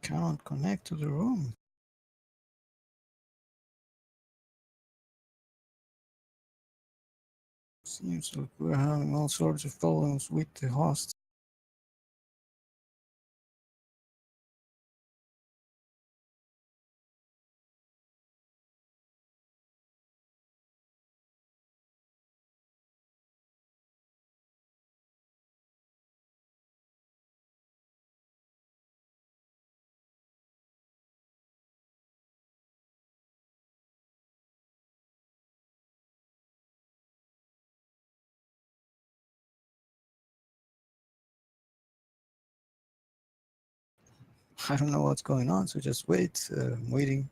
Cannot connect to the room. Seems like we're having all sorts of problems with the host. I don't know what's going on, so just wait. I'm waiting.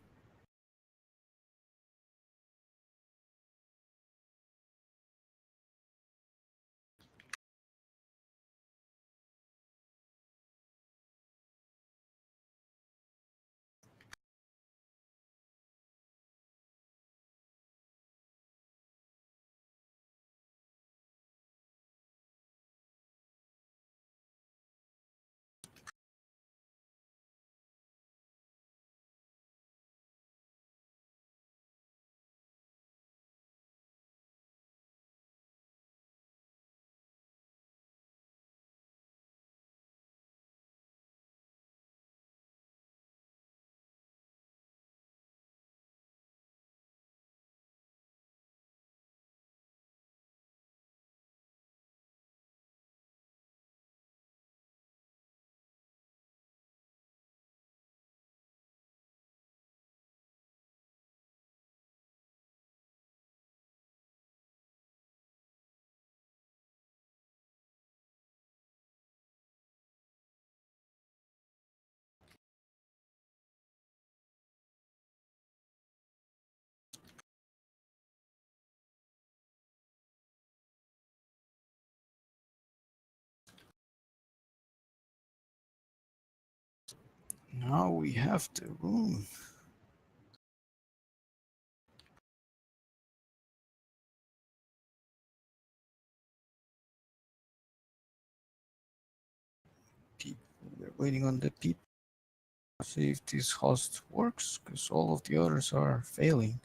Now we have the room. People, we're waiting on the people. See if this host works, because all of the others are failing.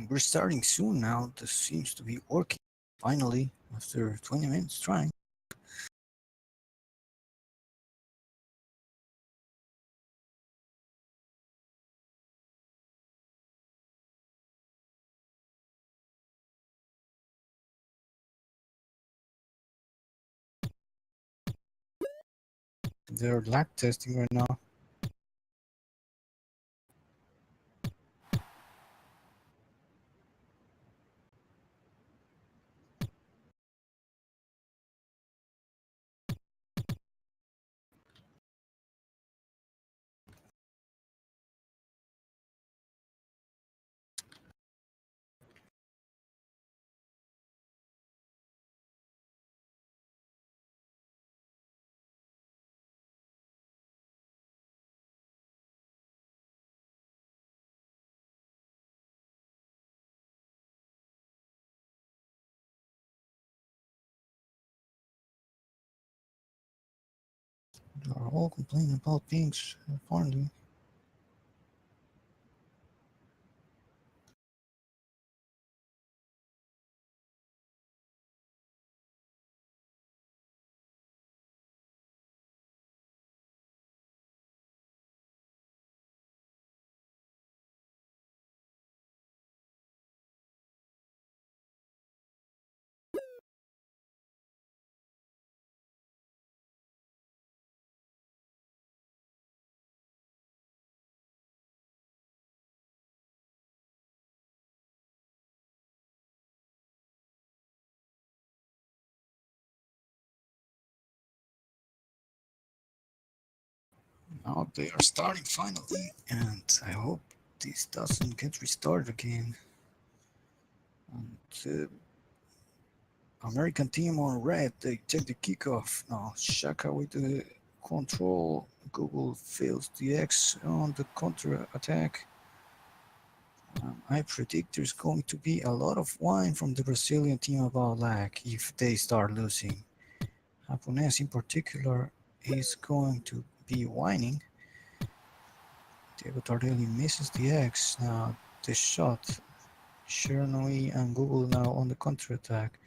We're starting soon now. This seems to be working. Finally, after 20 minutes trying. They're lag testing right now. They are all complaining about pings, apparently. Now they are starting finally, and I hope this doesn't get restarted again. And American team on red, they take the kickoff. Now Shaka with the control. Google fails the X on the counter attack. I predict there's going to be a lot of whine from the Brazilian team about lag if they start losing. Japonese in particular is going to be whining. Diego Tardelli misses the X. Now the shot. Shiranui and Google now on the counter attack.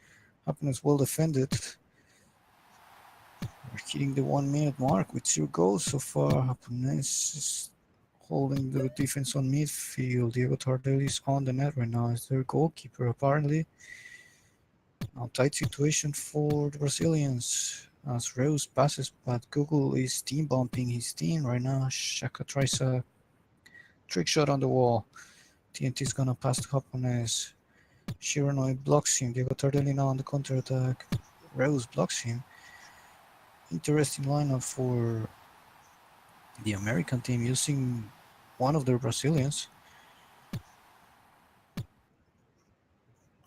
Japan well defended. We're hitting the 1 minute mark with 2 goals so far. Japanese is holding the defense on midfield. Diego Tardelli is on the net right now as their goalkeeper apparently. Now tight situation for the Brazilians as Rose passes, but Google is team bumping his team right now. Shaka tries a trick shot on the wall. TNT is gonna pass to Japonese. Shiranui blocks him. Diego Tardelli now on the counter attack. Rose blocks him. Interesting lineup for the American team using one of their Brazilians.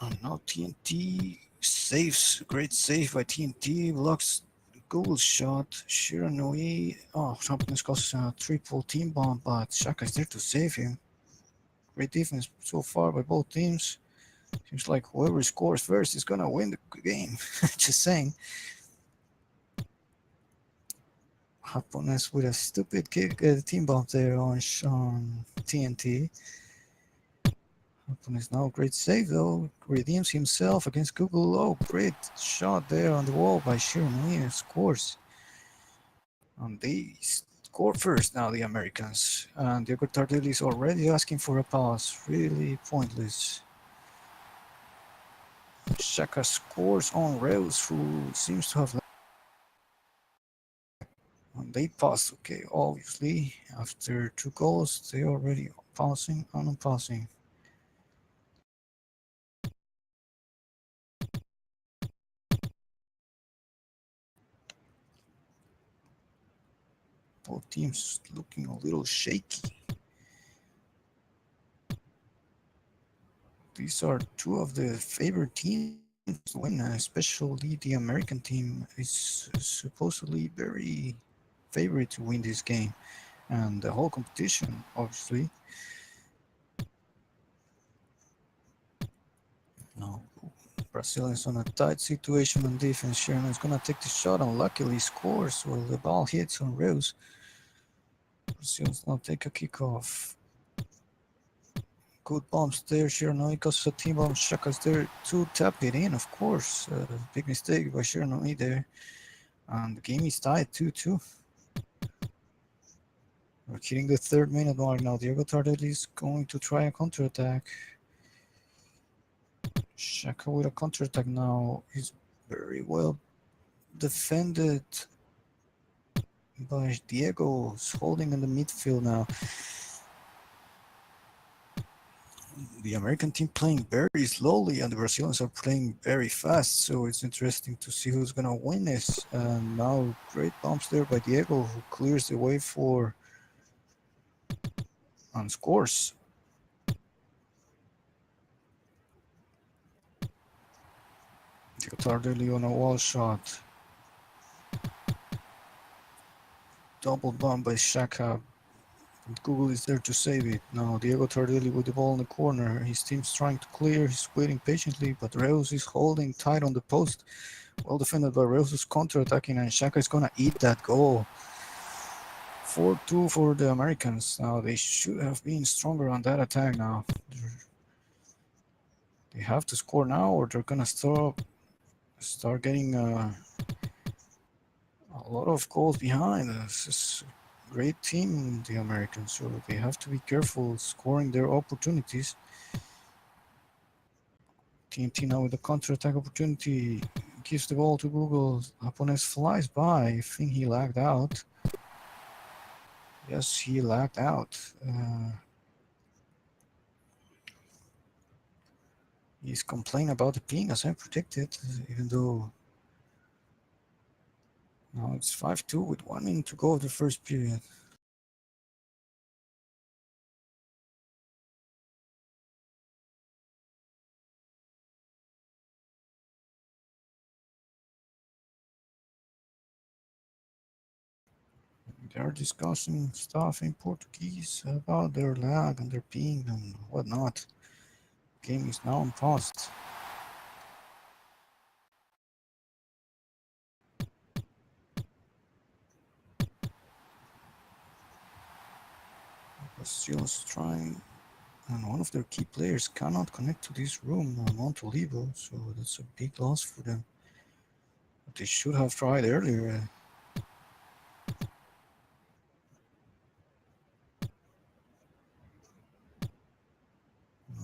And now TNT saves. Great save by TNT. Blocks Google's shot. Shiranui. Oh, Japanese causes a triple team bomb, but Shaka is there to save him. Great defense so far by both teams. Seems like whoever scores first is gonna win the game. Just saying. Japonese with a stupid kick, team bomb there on TNT. Japonese now great save though, redeems himself against Google. Oh, great shot there on the wall by Shiranui, scores. And they score first now, the Americans. And Diego Tardelli is already asking for a pass. Really pointless. Shaka scores on Reus, who seems to have. And they pass, okay, obviously. After 2 goals, they already passing and passing. Both teams looking a little shaky. These are 2 of the favorite teams to win, especially the American team is supposedly very favorite to win this game. And the whole competition, obviously. No, Brazilians on a tight situation on defense. Sharon is gonna take the shot and luckily scores while the ball hits on Rose. Brazilians now take a kickoff. Good bombs there. Shiranui causes a team bomb. Shaka's there to tap it in, of course. Big mistake by Shiranui there. And the game is tied 2-2. We're hitting the 3rd minute mark now. Diego Tardelli is going to try a counterattack. Shaka with a counterattack now. He's very well defended by Diego. He's holding in the midfield now. The American team playing very slowly and the Brazilians are playing very fast, so it's interesting to see who's gonna win this. And now great bumps there by Diego, who clears the way for and scores. Diego Tardelli on a wall shot. Double bump by Shaka. Google is there to save it. Now Diego Tardelli with the ball in the corner. His team's trying to clear. He's waiting patiently, but Reus is holding tight on the post. Well defended by Reus, who's counter-attacking, and Shaka is gonna eat that goal. 4-2 for the Americans. Now they should have been stronger on that attack now. They have to score now or they're gonna start getting a lot of goals behind. This is a great team, the Americans, so they have to be careful scoring their opportunities. TNT now with the counter-attack opportunity gives the ball to Google. Japonese flies by. I think he lagged out. Yes, he lagged out. He's complaining about the ping as I predicted, even though now it's 5-2 with 1 minute to go of the first period. They are discussing stuff in Portuguese about their lag and their ping and whatnot. Game is now on pause. Brazil's trying, and one of their key players cannot connect to this room on Montolivo, so that's a big loss for them. But they should have tried earlier.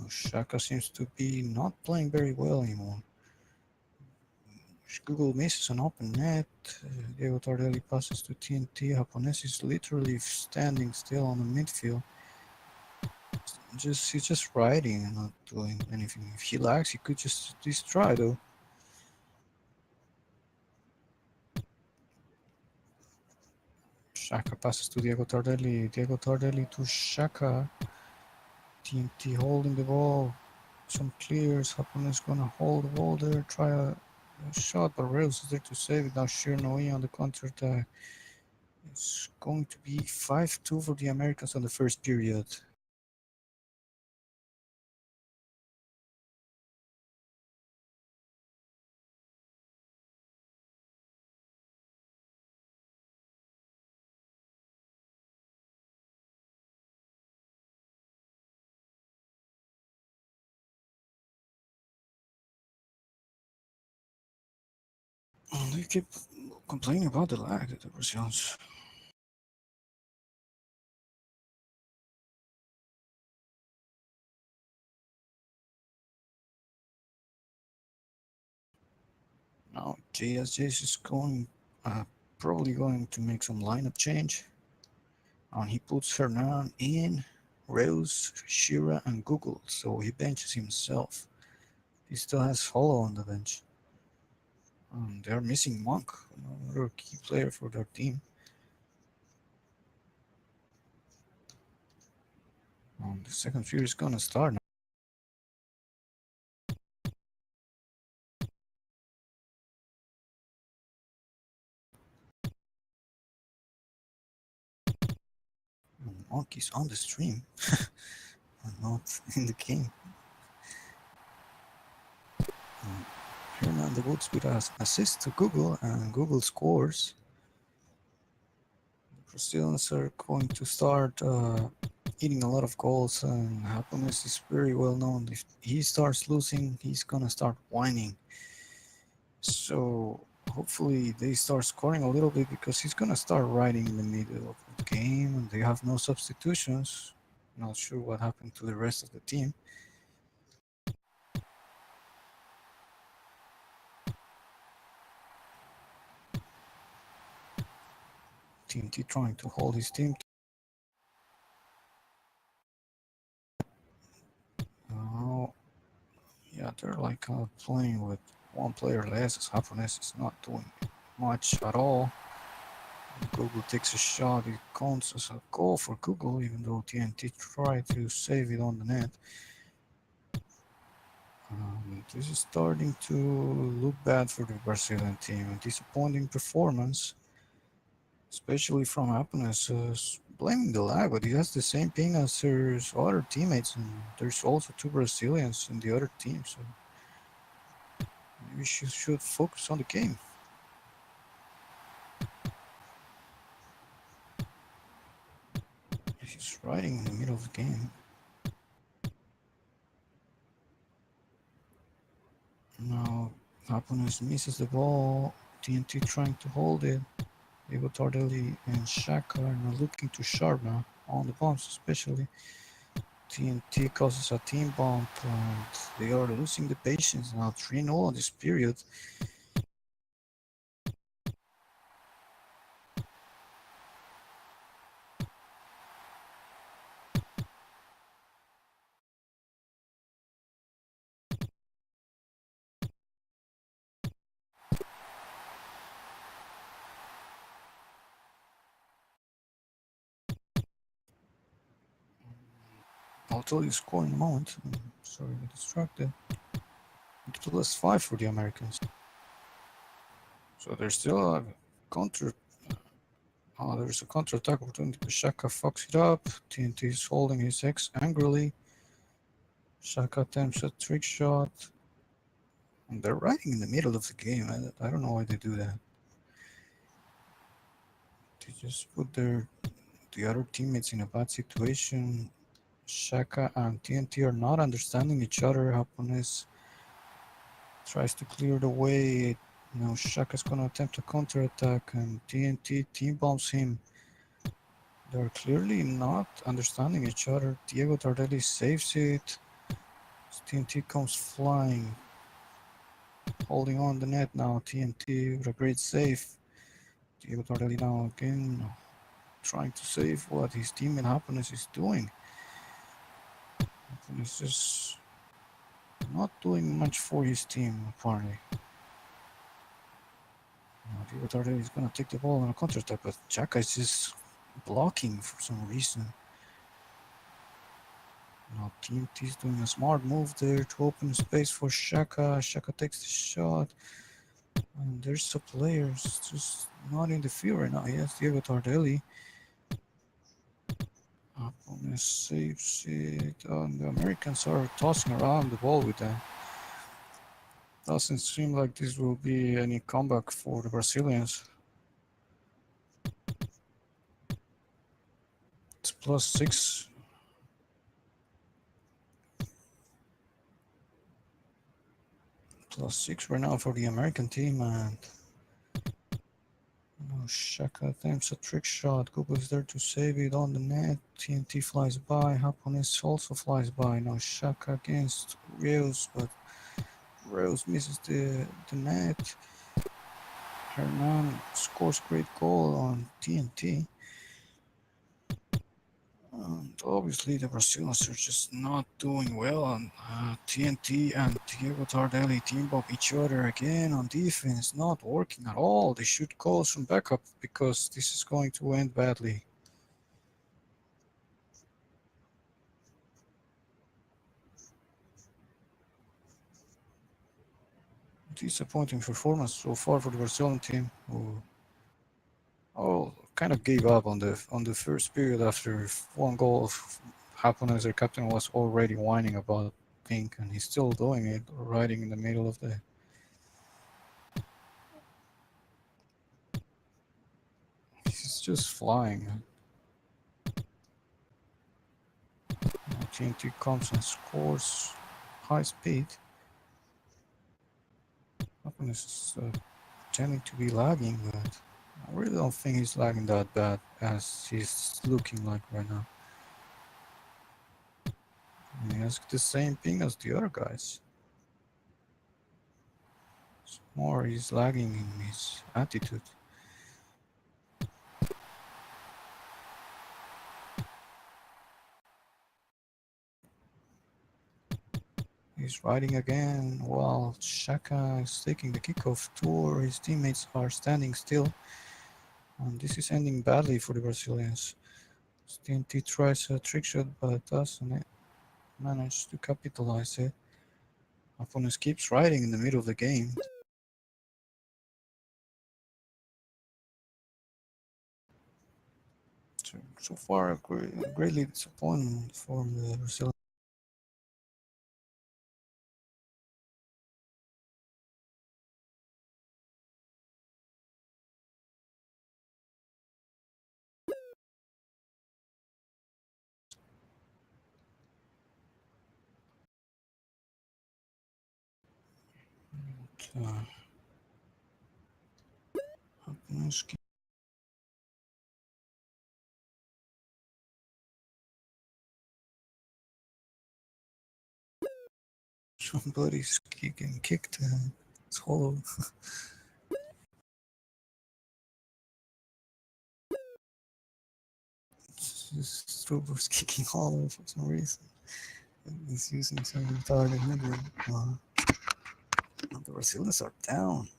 Shaka seems to be not playing very well anymore. Google misses an open net. Diego Tardelli passes to TNT. Japonese is literally standing still on the midfield. He's just riding and not doing anything. If he likes, he could just try though. Shaka passes to Diego Tardelli. Diego Tardelli to Shaka. TNT holding the ball. Some clears. Japonese gonna hold the ball there. Try a shot, but Rails is there to save it. Now Shirnoe on the counter attack. It's going to be 5-2 for the Americans on the first period. They keep complaining about the lag at the Brazilians. Now JSJ is probably going to make some lineup change. And he puts Hernan in, Rose, Shira, and Google, so he benches himself. He still has Hollow on the bench. They're missing Monk, another key player for their team. The second period is gonna start now. Monk is on the stream, not in the game. Hernan the Woods with an assist to Google, and Google scores. The Brazilians are going to start eating a lot of goals, and Happiness is very well known. If he starts losing, he's gonna start whining. So hopefully they start scoring a little bit, because he's gonna start riding in the middle of the game, and they have no substitutions. Not sure what happened to the rest of the team. TNT trying to hold his team. Yeah, they're like playing with one player less, as Japonese is not doing much at all. Google takes a shot, it counts as a goal for Google, even though TNT tried to save it on the net. This is starting to look bad for the Brazilian team. A disappointing performance, especially from Happiness, blaming the lag, but he has the same ping as his other teammates, and there's also 2 Brazilians in the other team, so maybe she should focus on the game. He's riding in the middle of the game. Now Happiness misses the ball. TNT trying to hold it. Diego Tardelli and Shaka are now looking to sharp now on the bombs, especially. TNT causes a team bomb, and they are losing the patience now. 3-0 on this period. I'll tell you the score in a moment. Sorry, I got distracted. It's +5 for the Americans. So there's still a counter Oh, there's a counter-attack opportunity, but Shaka fucks it up. TNT is holding his X angrily. Shaka attempts a trick shot. And they're riding in the middle of the game. I don't know why they do that. They just put the other teammates in a bad situation. Shaka and TNT are not understanding each other. Happiness tries to clear the way. Now Shaka's gonna attempt a counterattack and TNT team bombs him. They're clearly not understanding each other. Diego Tardelli saves it. TNT comes flying. Holding on the net now. TNT with a great save. Diego Tardelli now again trying to save what his teammate Happiness is doing. Happiness is not doing much for his team apparently. Now Diego Tardelli is gonna take the ball on a counter attack, but Chaka is just blocking for some reason. Now TNT is doing a smart move there to open space for Shaka. Shaka takes the shot. And there's a player just not in the field right now. Yes, Diego Tardelli. Opponent saves it. And the Americans are tossing around the ball with them. Doesn't seem like this will be any comeback for the Brazilians. It's +6. +6 right now for the American team, and Shaka attempts a trick shot. Google is there to save it on the net. TNT flies by. Hapones also flies by. Now Shaka against Rios, but Rios misses the net. Hernan scores great goal on TNT. And obviously the Brazilians are just not doing well on TNT and Diego Tardelli team bomb each other again on defense. Not working at all. They should call some backup because this is going to end badly. Disappointing performance so far for the Brazilian team, who kind of gave up on the first period after one goal of Hapones. Their captain was already whining about pink, and he's still doing it, riding in the middle of the. He's just flying. TNT comes and scores high speed. Happiness is tending to be lagging, but I really don't think he's lagging that bad as he's looking like right now. He has the same ping as the other guys. It's more he's lagging in his attitude. He's riding again while Shaka is taking the kickoff tour. His teammates are standing still. And this is ending badly for the Brazilians. TNT tries a trick shot but doesn't manage to capitalize it. Opponent keeps riding in the middle of the game. So far, greatly disappointing from the Brazilian. Somebody's getting kicked. It's hollow. This Strober's kicking hollow for some reason. He's using some retarded method. The Brazilians are down.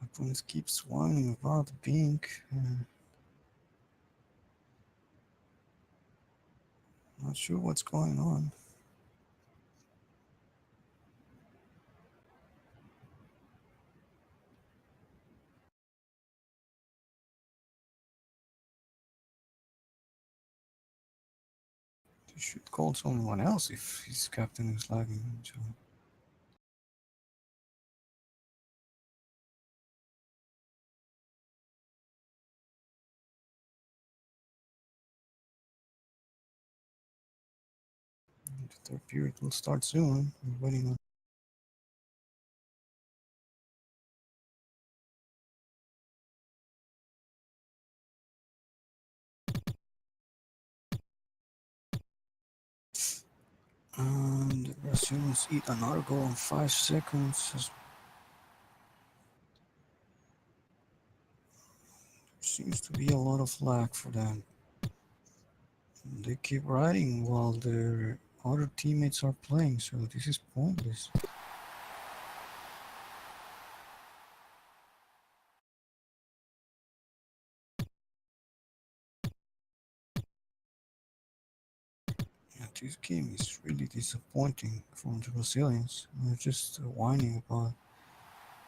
Opponents keeps whining about the pink. Not sure what's going on. He should call someone else if his captain is lagging. So. The third period will start soon. We're waiting on. And the Brazilians eat another goal in 5 seconds. There seems to be a lot of lag for them. They keep riding while their other teammates are playing, so this is pointless. Yeah, this game is really disappointing from the Brazilians. They're just whining about.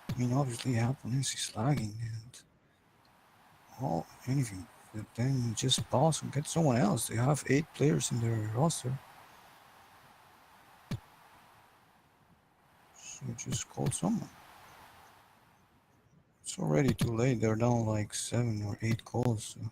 I mean, obviously, Japanese is lagging and all anything, but then just pause and get someone else. They have 8 players in their roster, so just call someone. It's already too late. They're down like 7 or 8 goals. So.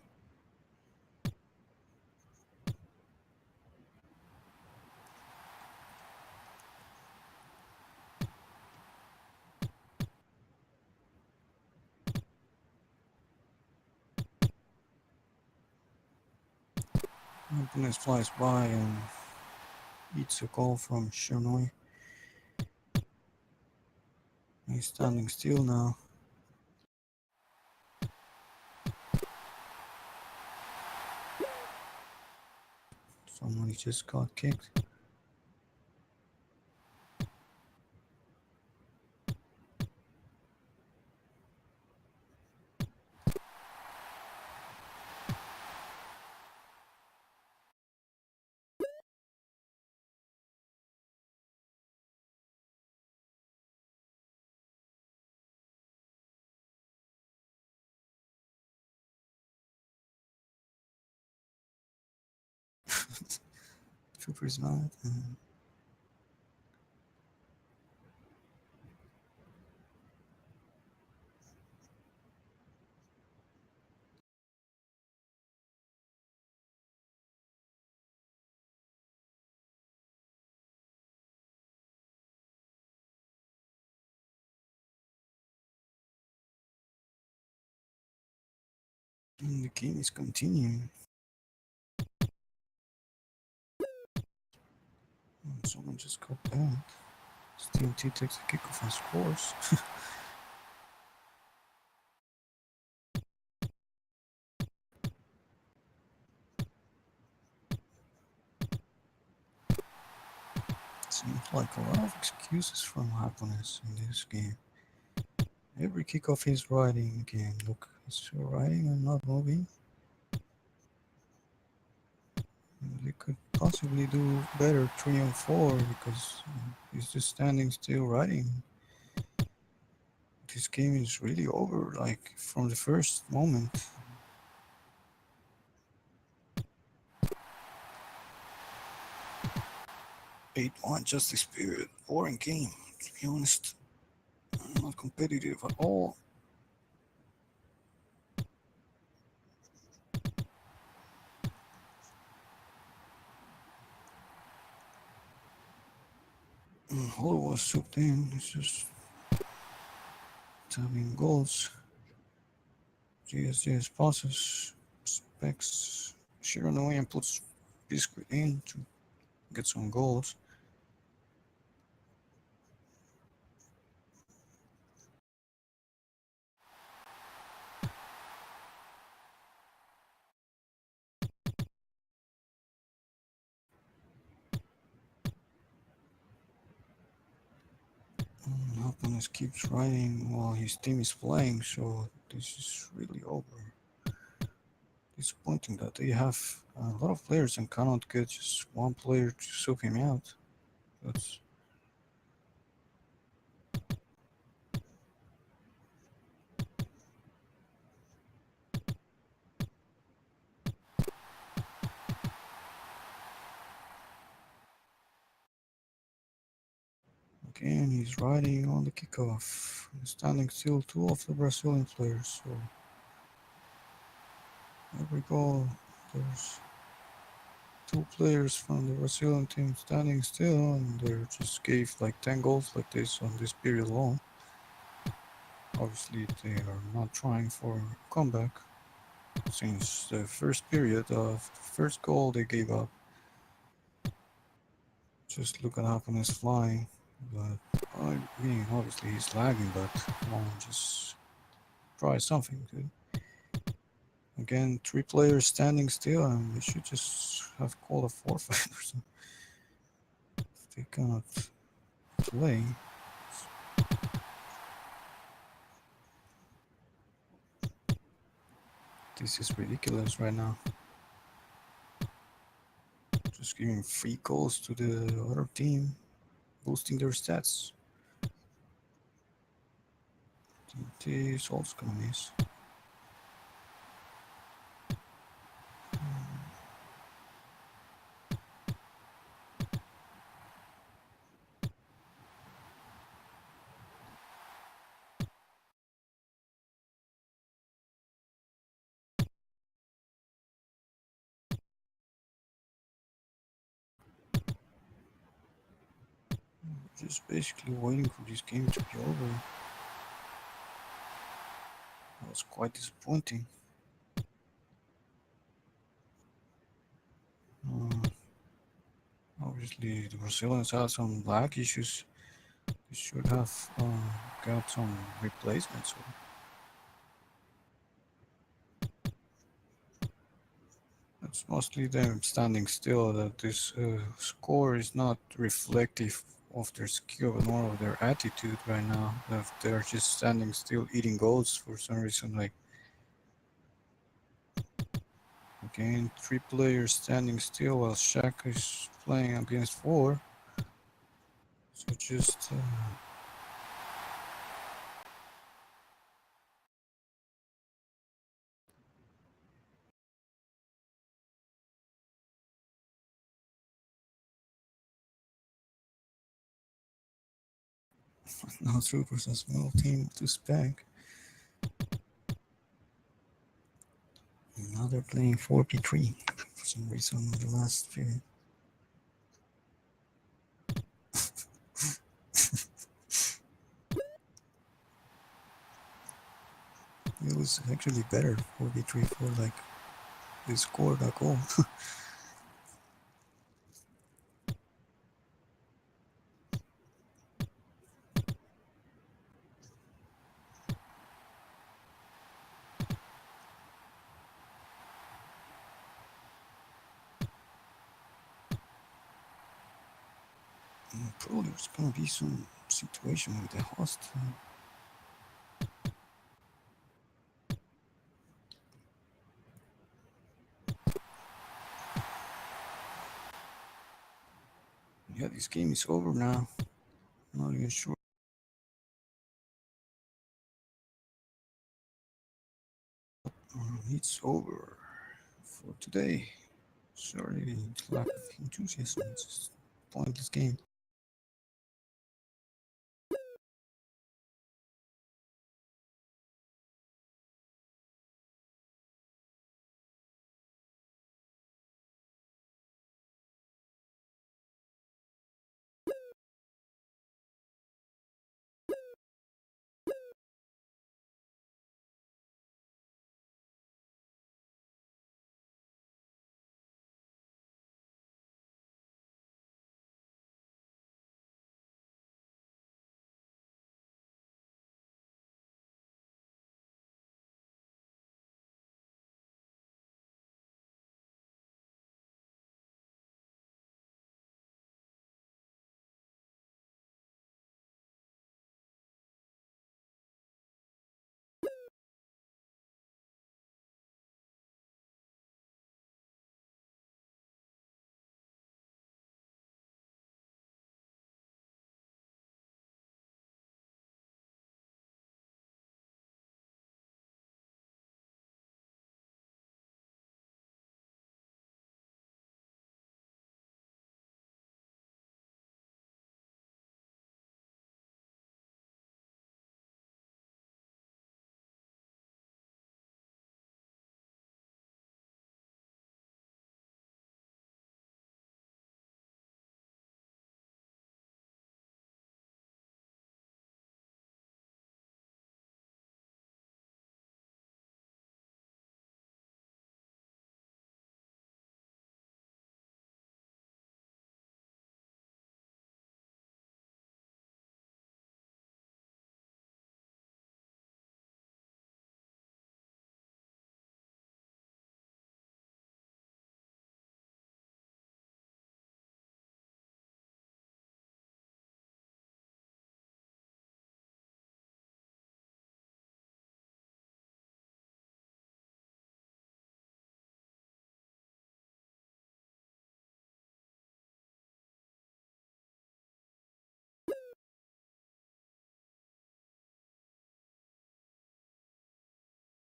Opponent flies by and eats a goal from Chernoi. He's standing still now. Somebody just got kicked. Trooper's mad. And the game is continuing. And someone just got banned. TNT takes the kickoff and scores. Seems like a lot of excuses from happiness in this game. Every kickoff is riding again. Look, he's still riding and not moving. And they could possibly do better 3 on 4 because he's just standing still riding. This game is really over, like from the first moment. 8-1 Justice Period. Boring game, to be honest. Not competitive at all. Hollow was sucked in. It's just tapping goals. GS passes, specs. Shiranui and puts Biscuit in to get some goals. Opponent keeps riding while his team is playing, so this is really over. disappointing that they have a lot of players and cannot get just one player to sub him out. That's again, he's riding on the kickoff. Standing still, two of the Brazilian players. So every goal, there's two players from the Brazilian team standing still, and they just gave like 10 goals like this on this period alone. Obviously, they are not trying for a comeback since the first period of the first goal they gave up. Just look at happiness flying. But I mean, obviously he's lagging, but come on, just try something, dude. Again, three players standing still, and they should just have called a forfeit or something. If they cannot play. This is ridiculous right now. Just giving free goals to the other team, boosting their stats. This also gonna miss. Just basically waiting for this game to be over. That was quite disappointing. Obviously, the Brazilians had some lag issues. They should have got some replacements. It's mostly them standing still. That this score is not reflective of their skill, but more of their attitude right now. That they're just standing still, eating goals for some reason. Like again, three players standing still while Shaq is playing against four. So just now Troopers a small team to spank. Now they're playing 4v3 for some reason in the last period. It was actually better 4v3 for like they scored a goal. Probably there's gonna be some situation with the host. Yeah, this game is over now. Not even sure. It's over for today. Sorry, lack of enthusiasm. It's just a pointless game.